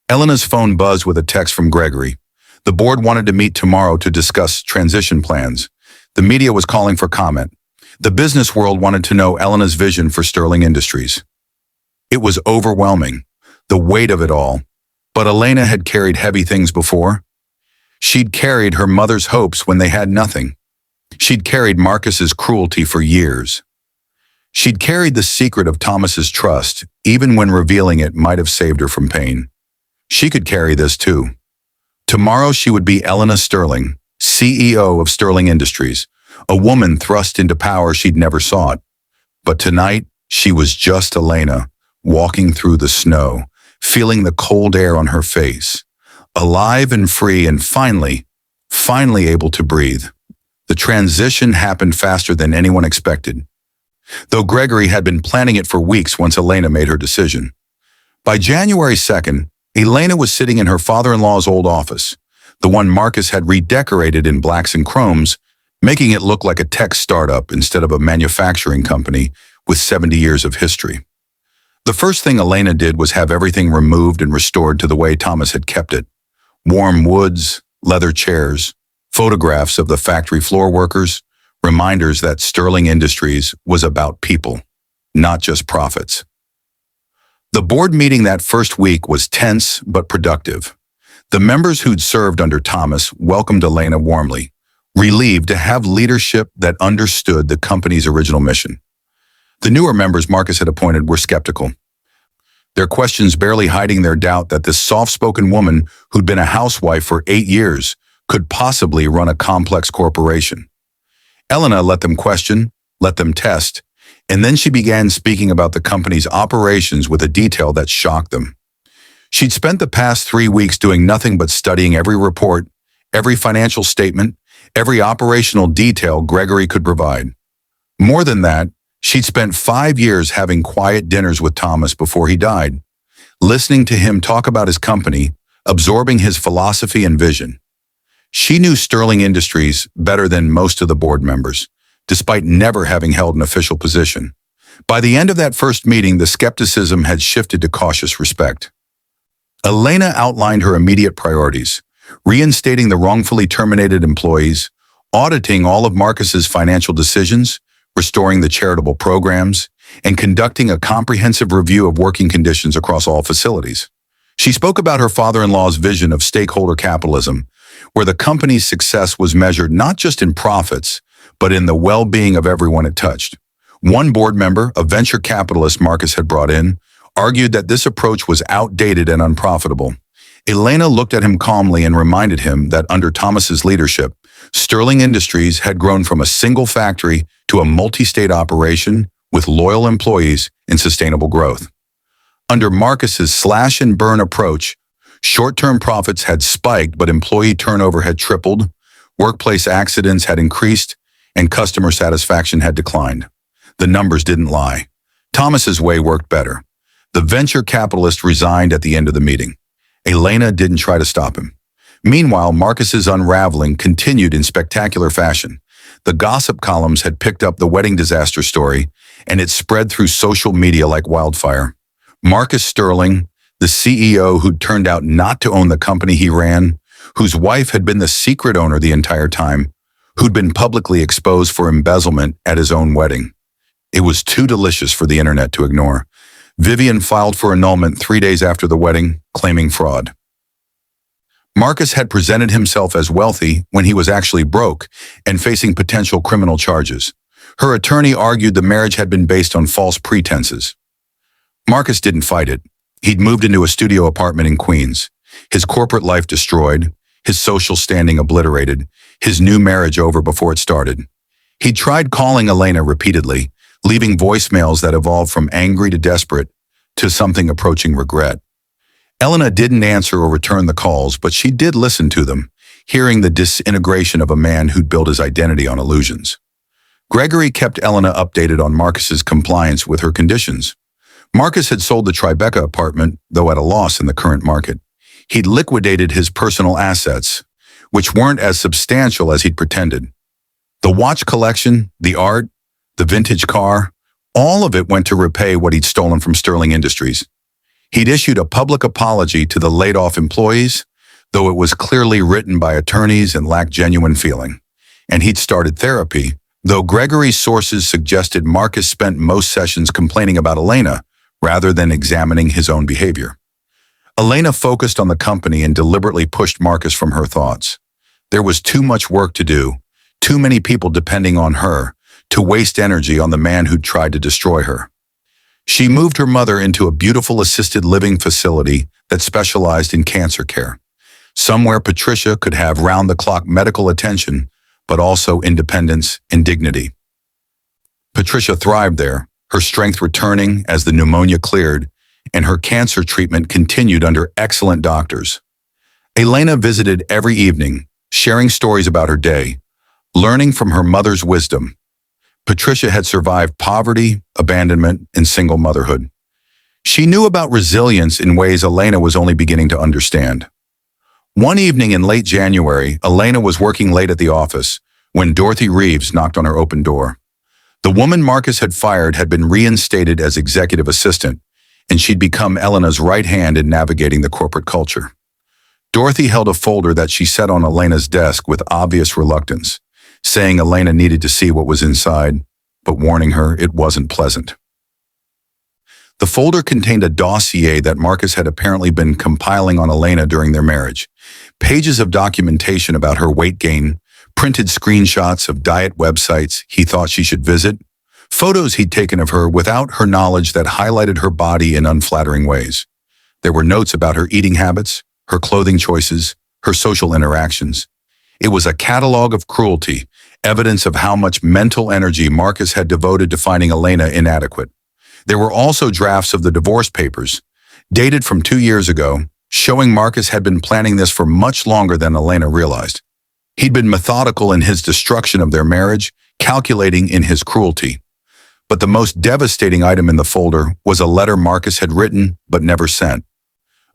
Elena's phone buzzed with a text from Gregory. The board wanted to meet tomorrow to discuss transition plans. The media was calling for comment. The business world wanted to know Elena's vision for Sterling Industries. It was overwhelming, the weight of it all. But Elena had carried heavy things before. She'd carried her mother's hopes when they had nothing. She'd carried Marcus's cruelty for years. She'd carried the secret of Thomas's trust, even when revealing it might have saved her from pain. She could carry this too. Tomorrow she would be Elena Sterling, CEO of Sterling Industries, a woman thrust into power she'd never sought. But tonight, she was just Elena, walking through the snow, feeling the cold air on her face, alive and free and finally able to breathe. The transition happened faster than anyone expected, though Gregory had been planning it for weeks once Elena made her decision. By January 2nd, Elena was sitting in her father-in-law's old office, the one Marcus had redecorated in blacks and chromes, making it look like a tech startup instead of a manufacturing company with 70 years of history. The first thing Elena did was have everything removed and restored to the way Thomas had kept it. Warm woods, leather chairs, photographs of the factory floor workers, reminders that Sterling Industries was about people, not just profits. The board meeting that first week was tense but productive. The members who'd served under Thomas welcomed Elena warmly, relieved to have leadership that understood the company's original mission. The newer members Marcus had appointed were skeptical, their questions barely hiding their doubt that this soft-spoken woman who'd been a housewife for 8 years could possibly run a complex corporation. Elena let them question, let them test, and then she began speaking about the company's operations with a detail that shocked them. She'd spent the past 3 weeks doing nothing but studying every report, every financial statement, every operational detail Gregory could provide. More than that, she'd spent 5 years having quiet dinners with Thomas before he died, listening to him talk about his company, absorbing his philosophy and vision. She knew Sterling Industries better than most of the board members, despite never having held an official position. By the end of that first meeting, the skepticism had shifted to cautious respect. Elena outlined her immediate priorities, reinstating the wrongfully terminated employees, auditing all of Marcus's financial decisions, restoring the charitable programs, and conducting a comprehensive review of working conditions across all facilities. She spoke about her father-in-law's vision of stakeholder capitalism, where the company's success was measured not just in profits, but in the well-being of everyone it touched. One board member, a venture capitalist Marcus had brought in, argued that this approach was outdated and unprofitable. Elena looked at him calmly and reminded him that under Thomas's leadership, Sterling Industries had grown from a single factory to a multi-state operation with loyal employees and sustainable growth. Under Marcus's slash-and-burn approach, short-term profits had spiked, but employee turnover had tripled, workplace accidents had increased, and customer satisfaction had declined. The numbers didn't lie. Thomas's way worked better. The venture capitalist resigned at the end of the meeting. Elena didn't try to stop him. Meanwhile, Marcus's unraveling continued in spectacular fashion. The gossip columns had picked up the wedding disaster story, and it spread through social media like wildfire. Marcus Sterling, the CEO who'd turned out not to own the company he ran, whose wife had been the secret owner the entire time, who'd been publicly exposed for embezzlement at his own wedding. It was too delicious for the internet to ignore. Vivian filed for annulment 3 days after the wedding, claiming fraud. Marcus had presented himself as wealthy when he was actually broke and facing potential criminal charges. Her attorney argued the marriage had been based on false pretenses. Marcus didn't fight it. He'd moved into a studio apartment in Queens, his corporate life destroyed, his social standing obliterated, his new marriage over before it started. He'd tried calling Elena repeatedly, leaving voicemails that evolved from angry to desperate to something approaching regret. Elena didn't answer or return the calls, but she did listen to them, hearing the disintegration of a man who'd built his identity on illusions. Gregory kept Elena updated on Marcus's compliance with her conditions. Marcus had sold the Tribeca apartment, though at a loss in the current market. He'd liquidated his personal assets, which weren't as substantial as he'd pretended. The watch collection, the art, the vintage car, all of it went to repay what he'd stolen from Sterling Industries. He'd issued a public apology to the laid-off employees, though it was clearly written by attorneys and lacked genuine feeling. And he'd started therapy, though Gregory's sources suggested Marcus spent most sessions complaining about Elena rather than examining his own behavior. Elena focused on the company and deliberately pushed Marcus from her thoughts. There was too much work to do, too many people depending on her, to waste energy on the man who'd tried to destroy her. She moved her mother into a beautiful assisted living facility that specialized in cancer care, somewhere Patricia could have round-the-clock medical attention, but also independence and dignity. Patricia thrived there, her strength returning as the pneumonia cleared, and her cancer treatment continued under excellent doctors. Elena visited every evening, sharing stories about her day, learning from her mother's wisdom. Patricia had survived poverty, abandonment, and single motherhood. She knew about resilience in ways Elena was only beginning to understand. One evening in late January, Elena was working late at the office when Dorothy Reeves knocked on her open door. The woman Marcus had fired had been reinstated as executive assistant, and she'd become Elena's right hand in navigating the corporate culture. Dorothy held a folder that she set on Elena's desk with obvious reluctance, saying Elena needed to see what was inside, but warning her it wasn't pleasant. The folder contained a dossier that Marcus had apparently been compiling on Elena during their marriage. Pages of documentation about her weight gain, printed screenshots of diet websites he thought she should visit, photos he'd taken of her without her knowledge that highlighted her body in unflattering ways. There were notes about her eating habits, her clothing choices, her social interactions. It was a catalog of cruelty, evidence of how much mental energy Marcus had devoted to finding Elena inadequate. There were also drafts of the divorce papers, dated from 2 years ago, showing Marcus had been planning this for much longer than Elena realized. He'd been methodical in his destruction of their marriage, calculating in his cruelty. But the most devastating item in the folder was a letter Marcus had written but never sent,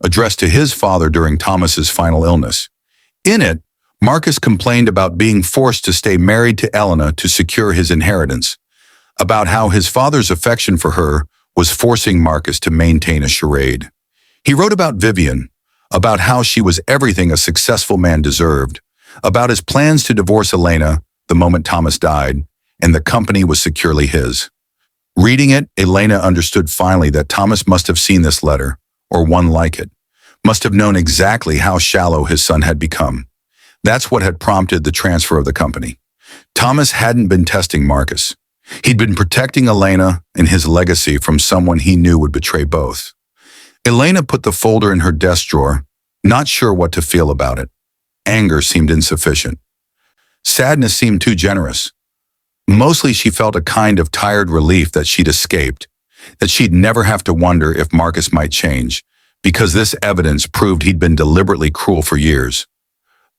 addressed to his father during Thomas's final illness. In it, Marcus complained about being forced to stay married to Elena to secure his inheritance, about how his father's affection for her was forcing Marcus to maintain a charade. He wrote about Vivian, about how she was everything a successful man deserved, about his plans to divorce Elena the moment Thomas died, and the company was securely his. Reading it, Elena understood finally that Thomas must have seen this letter, or one like it, must have known exactly how shallow his son had become. That's what had prompted the transfer of the company. Thomas hadn't been testing Marcus. He'd been protecting Elena and his legacy from someone he knew would betray both. Elena put the folder in her desk drawer, not sure what to feel about it. Anger seemed insufficient. Sadness seemed too generous. Mostly she felt a kind of tired relief that she'd escaped, that she'd never have to wonder if Marcus might change, because this evidence proved he'd been deliberately cruel for years.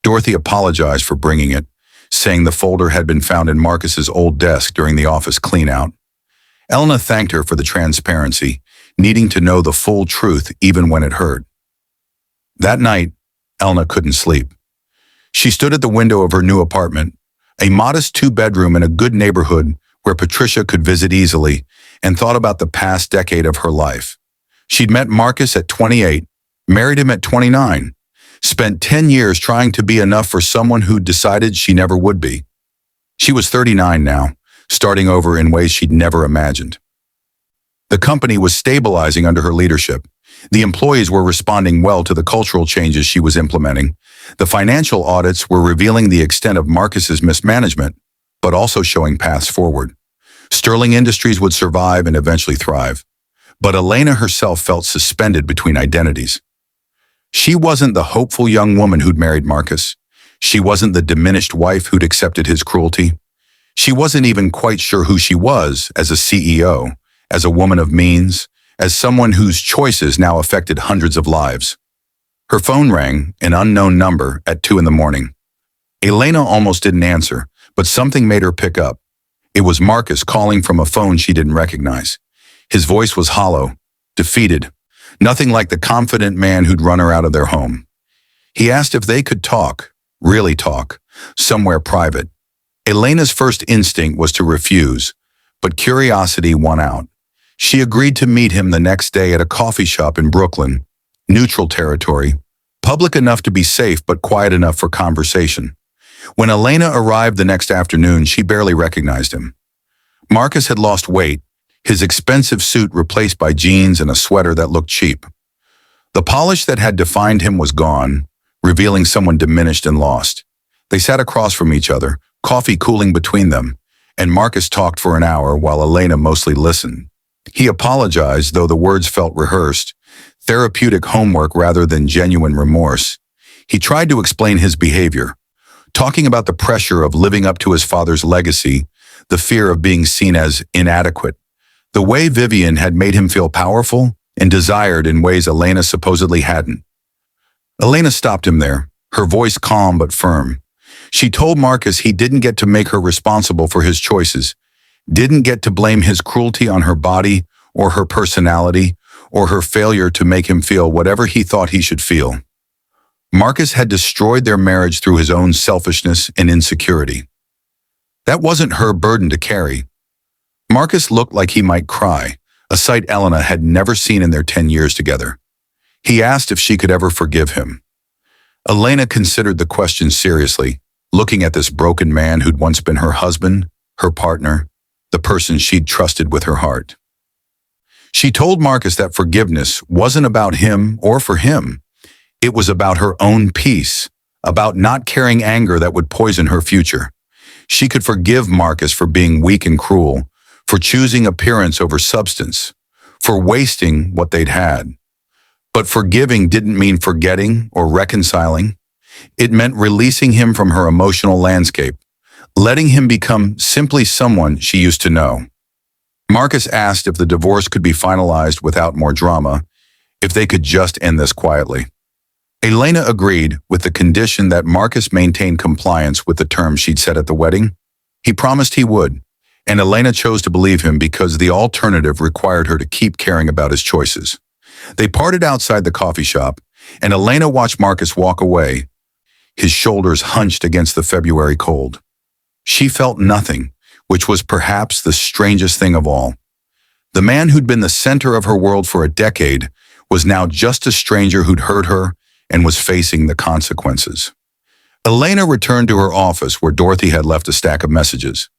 Dorothy apologized for bringing it, saying the folder had been found in Marcus's old desk during the office clean-out. Elena thanked her for the transparency, needing to know the full truth even when it hurt. That night, Elena couldn't sleep. She stood at the window of her new apartment, a modest 2-bedroom in a good neighborhood where Patricia could visit easily, and thought about the past decade of her life. She'd met Marcus at 28, married him at 29, spent 10 years trying to be enough for someone who'd decided she never would be. She was 39 now, starting over in ways she'd never imagined. The company was stabilizing under her leadership. The employees were responding well to the cultural changes she was implementing. The financial audits were revealing the extent of Marcus's mismanagement, but also showing paths forward. Sterling Industries would survive and eventually thrive. But Elena herself felt suspended between identities. She wasn't the hopeful young woman who'd married Marcus. She wasn't the diminished wife who'd accepted his cruelty. She wasn't even quite sure who she was as a CEO, as a woman of means, as someone whose choices now affected hundreds of lives. Her phone rang, an unknown number, at 2 in the morning. Elena almost didn't answer, but something made her pick up. It was Marcus calling from a phone she didn't recognize. His voice was hollow, defeated, nothing like the confident man who'd run her out of their home. He asked if they could talk, really talk, somewhere private. Elena's first instinct was to refuse, but curiosity won out. She agreed to meet him the next day at a coffee shop in Brooklyn, neutral territory, public enough to be safe but quiet enough for conversation. When Elena arrived the next afternoon, she barely recognized him. Marcus had lost weight, his expensive suit replaced by jeans and a sweater that looked cheap. The polish that had defined him was gone, revealing someone diminished and lost. They sat across from each other, coffee cooling between them, and Marcus talked for an hour while Elena mostly listened. He apologized, though the words felt rehearsed, therapeutic homework rather than genuine remorse. He tried to explain his behavior, talking about the pressure of living up to his father's legacy, the fear of being seen as inadequate, the way Vivian had made him feel powerful and desired in ways Elena supposedly hadn't. Elena stopped him there, her voice calm but firm. She told Marcus he didn't get to make her responsible for his choices, didn't get to blame his cruelty on her body or her personality or her failure to make him feel whatever he thought he should feel. Marcus had destroyed their marriage through his own selfishness and insecurity. That wasn't her burden to carry. Marcus looked like he might cry, a sight Elena had never seen in their 10 years together. He asked if she could ever forgive him. Elena considered the question seriously, looking at this broken man who'd once been her husband, her partner, the person she'd trusted with her heart. She told Marcus that forgiveness wasn't about him or for him. It was about her own peace, about not carrying anger that would poison her future. She could forgive Marcus for being weak and cruel, for choosing appearance over substance, for wasting what they'd had. But forgiving didn't mean forgetting or reconciling. It meant releasing him from her emotional landscape, letting him become simply someone she used to know. Marcus asked if the divorce could be finalized without more drama, if they could just end this quietly. Elena agreed with the condition that Marcus maintain compliance with the terms she'd set at the wedding. He promised he would, and Elena chose to believe him because the alternative required her to keep caring about his choices. They parted outside the coffee shop, and Elena watched Marcus walk away, his shoulders hunched against the February cold. She felt nothing, which was perhaps the strangest thing of all. The man who'd been the center of her world for a decade was now just a stranger who'd hurt her and was facing the consequences. Elena returned to her office where Dorothy had left a stack of messages.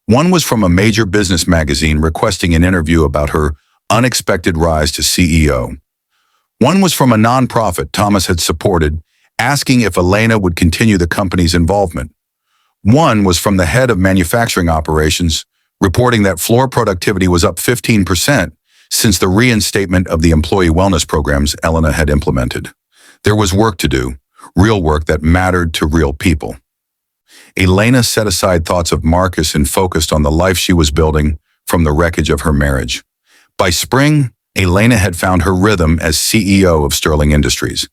One was from a major business magazine requesting an interview about her unexpected rise to CEO. One was from a nonprofit Thomas had supported, asking if Elena would continue the company's involvement. One was from the head of manufacturing operations, reporting that floor productivity was up 15% since the reinstatement of the employee wellness programs Elena had implemented. There was work to do, real work that mattered to real people. Elena set aside thoughts of Marcus and focused on the life she was building from the wreckage of her marriage. By spring, Elena had found her rhythm as CEO of Sterling Industries.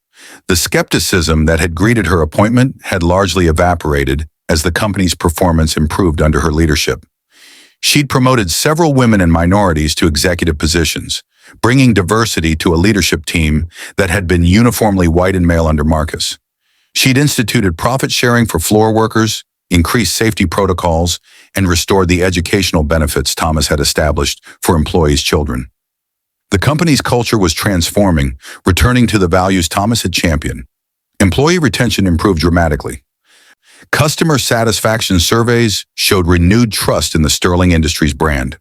The skepticism that had greeted her appointment had largely evaporated as the company's performance improved under her leadership. She'd promoted several women and minorities to executive positions, bringing diversity to a leadership team that had been uniformly white and male under Marcus. She'd instituted profit sharing for floor workers, increased safety protocols, and restored the educational benefits Thomas had established for employees' children. The company's culture was transforming, returning to the values Thomas had championed. Employee retention improved dramatically. Customer satisfaction surveys showed renewed trust in the Sterling Industries brand.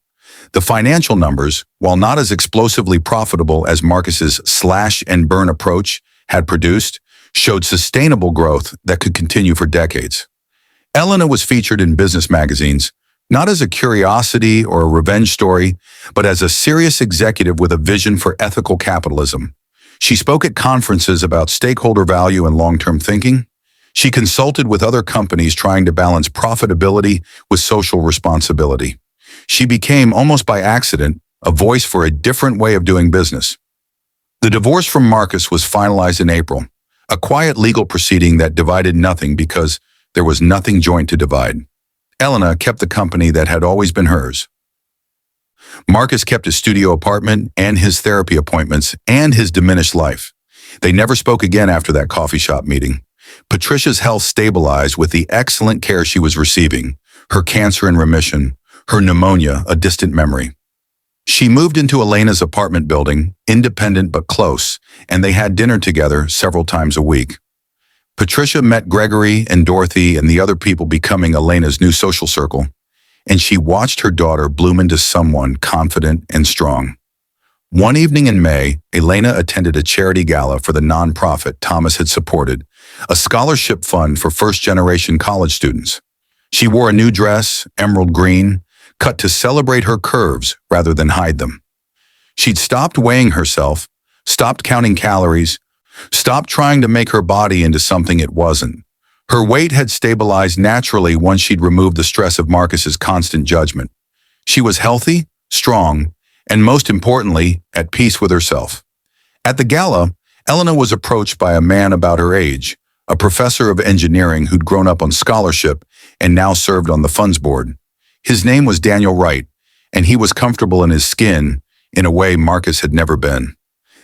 The financial numbers, while not as explosively profitable as Marcus's slash-and-burn approach had produced, showed sustainable growth that could continue for decades. Elena was featured in business magazines, not as a curiosity or a revenge story, but as a serious executive with a vision for ethical capitalism. She spoke at conferences about stakeholder value and long-term thinking. She consulted with other companies trying to balance profitability with social responsibility. She became, almost by accident, a voice for a different way of doing business. The divorce from Marcus was finalized in April, a quiet legal proceeding that divided nothing because there was nothing joint to divide. Elena kept the company that had always been hers. Marcus kept his studio apartment and his therapy appointments and his diminished life. They never spoke again after that coffee shop meeting. Patricia's health stabilized with the excellent care she was receiving, her cancer in remission, her pneumonia a distant memory. She moved into Elena's apartment building, independent but close, and they had dinner together several times a week. Patricia met Gregory and Dorothy and the other people becoming Elena's new social circle, and she watched her daughter bloom into someone confident and strong. One evening in May, Elena attended a charity gala for the nonprofit Thomas had supported, a scholarship fund for first-generation college students. She wore a new dress, emerald green, cut to celebrate her curves rather than hide them. She'd stopped weighing herself, stopped counting calories, stopped trying to make her body into something it wasn't. Her weight had stabilized naturally once she'd removed the stress of Marcus's constant judgment. She was healthy, strong, and most importantly, at peace with herself. At the gala, Elena was approached by a man about her age, a professor of engineering who'd grown up on scholarship and now served on the funds board. His name was Daniel Wright, and he was comfortable in his skin in a way Marcus had never been.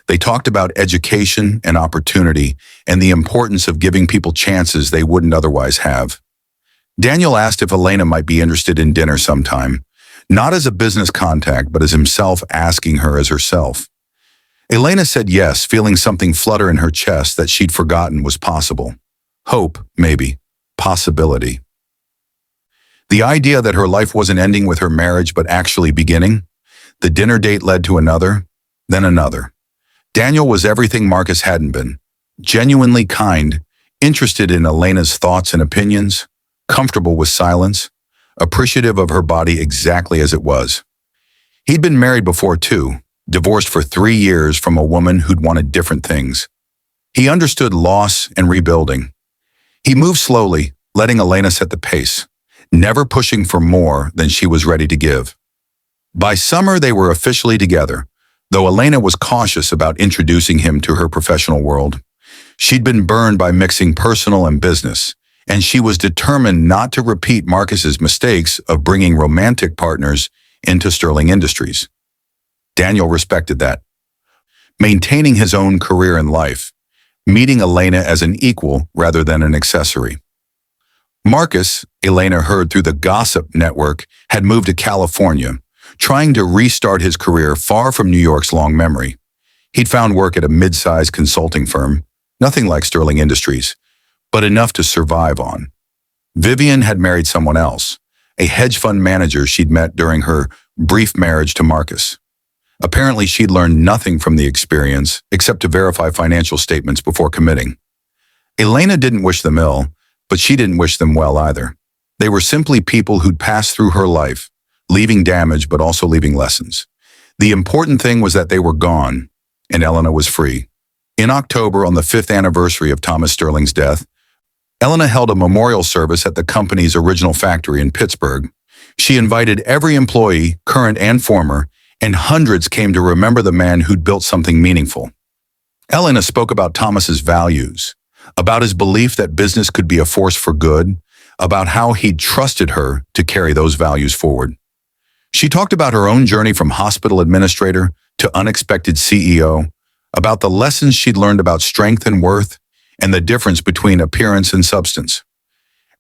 They talked about education and opportunity and the importance of giving people chances they wouldn't otherwise have. Daniel asked if Elena might be interested in dinner sometime, not as a business contact, but as himself asking her as herself. Elena said yes, feeling something flutter in her chest that she'd forgotten was possible. Hope, maybe. Possibility. The idea that her life wasn't ending with her marriage but actually beginning. The dinner date led to another, then another. Daniel was everything Marcus hadn't been. Genuinely kind, interested in Elena's thoughts and opinions, comfortable with silence, appreciative of her body exactly as it was. He'd been married before too, divorced for 3 years from a woman who'd wanted different things. He understood loss and rebuilding. He moved slowly, letting Elena set the pace, never pushing for more than she was ready to give. By summer, they were officially together, though Elena was cautious about introducing him to her professional world. She'd been burned by mixing personal and business, and she was determined not to repeat Marcus's mistakes of bringing romantic partners into Sterling Industries. Daniel respected that. Maintaining his own career in life, meeting Elena as an equal rather than an accessory. Marcus, Elena heard through the gossip network, had moved to California, trying to restart his career far from New York's long memory. He'd found work at a mid-sized consulting firm, nothing like Sterling Industries, but enough to survive on. Vivian had married someone else, a hedge fund manager she'd met during her brief marriage to Marcus. Apparently, she'd learned nothing from the experience except to verify financial statements before committing. Elena didn't wish them ill, but she didn't wish them well either. They were simply people who'd passed through her life, leaving damage but also leaving lessons. The important thing was that they were gone, and Elena was free. In October, on the 5th anniversary of Thomas Sterling's death, Elena held a memorial service at the company's original factory in Pittsburgh. She invited every employee, current and former, and hundreds came to remember the man who'd built something meaningful. Elena spoke about Thomas's values, about his belief that business could be a force for good, about how he'd trusted her to carry those values forward. She talked about her own journey from hospital administrator to unexpected CEO, about the lessons she'd learned about strength and worth, and the difference between appearance and substance.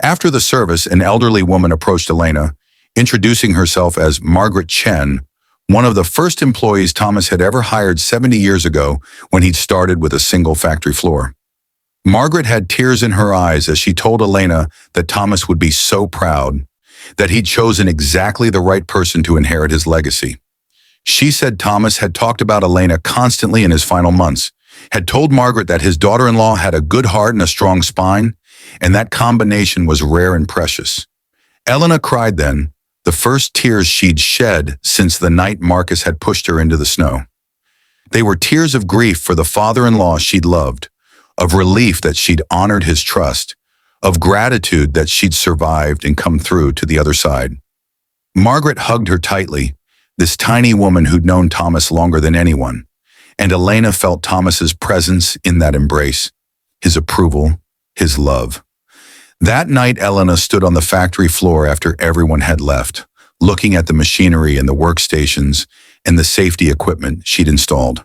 After the service, an elderly woman approached Elena, introducing herself as Margaret Chen, one of the first employees Thomas had ever hired 70 years ago when he'd started with a single factory floor. Margaret had tears in her eyes as she told Elena that Thomas would be so proud, that he'd chosen exactly the right person to inherit his legacy. She said Thomas had talked about Elena constantly in his final months, had told Margaret that his daughter-in-law had a good heart and a strong spine, and that combination was rare and precious. Elena cried then, the first tears she'd shed since the night Marcus had pushed her into the snow. They were tears of grief for the father-in-law she'd loved, of relief that she'd honored his trust, of gratitude that she'd survived and come through to the other side. Margaret hugged her tightly, this tiny woman who'd known Thomas longer than anyone, and Elena felt Thomas's presence in that embrace, his approval, his love. That night, Elena stood on the factory floor after everyone had left, looking at the machinery and the workstations and the safety equipment she'd installed.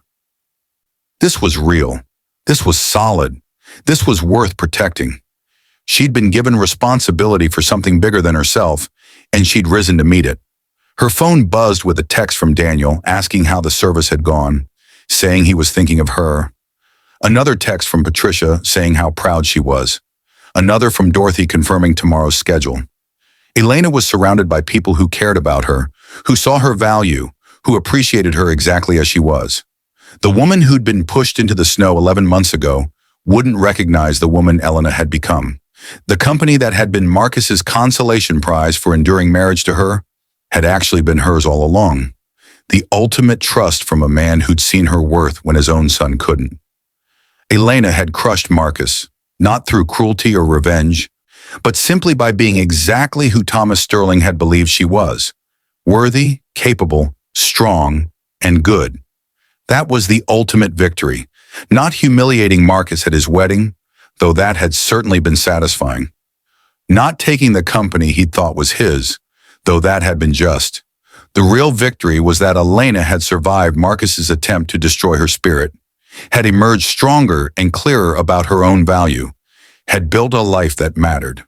This was real. This was solid. This was worth protecting. She'd been given responsibility for something bigger than herself, and she'd risen to meet it. Her phone buzzed with a text from Daniel asking how the service had gone, saying he was thinking of her. Another text from Patricia saying how proud she was. Another from Dorothy confirming tomorrow's schedule. Elena was surrounded by people who cared about her, who saw her value, who appreciated her exactly as she was. The woman who'd been pushed into the snow 11 months ago wouldn't recognize the woman Elena had become. The company that had been Marcus's consolation prize for enduring marriage to her had actually been hers all along. The ultimate trust from a man who'd seen her worth when his own son couldn't. Elena had crushed Marcus, not through cruelty or revenge, but simply by being exactly who Thomas Sterling had believed she was. Worthy, capable, strong, and good. That was the ultimate victory, not humiliating Marcus at his wedding, though that had certainly been satisfying. Not taking the company he thought was his, though that had been just. The real victory was that Elena had survived Marcus's attempt to destroy her spirit, had emerged stronger and clearer about her own value, had built a life that mattered.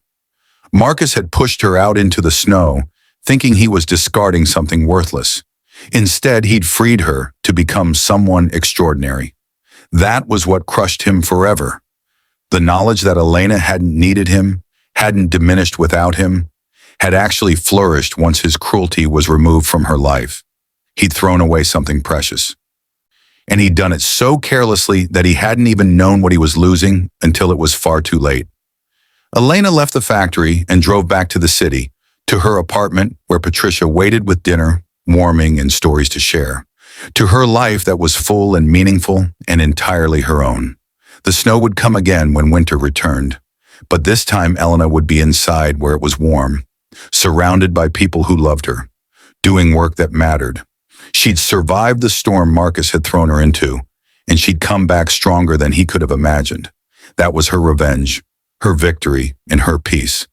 Marcus had pushed her out into the snow, thinking he was discarding something worthless. Instead, he'd freed her to become someone extraordinary. That was what crushed him forever. The knowledge that Elena hadn't needed him, hadn't diminished without him, had actually flourished once his cruelty was removed from her life. He'd thrown away something precious. And he'd done it so carelessly that he hadn't even known what he was losing until it was far too late. Elena left the factory and drove back to the city, to her apartment where Patricia waited with dinner, warming, and stories to share, to her life that was full and meaningful and entirely her own. The snow would come again when winter returned, but this time Elena would be inside where it was warm, surrounded by people who loved her, doing work that mattered. She'd survived the storm Marcus had thrown her into, and she'd come back stronger than he could have imagined. That was her revenge, her victory, and her peace.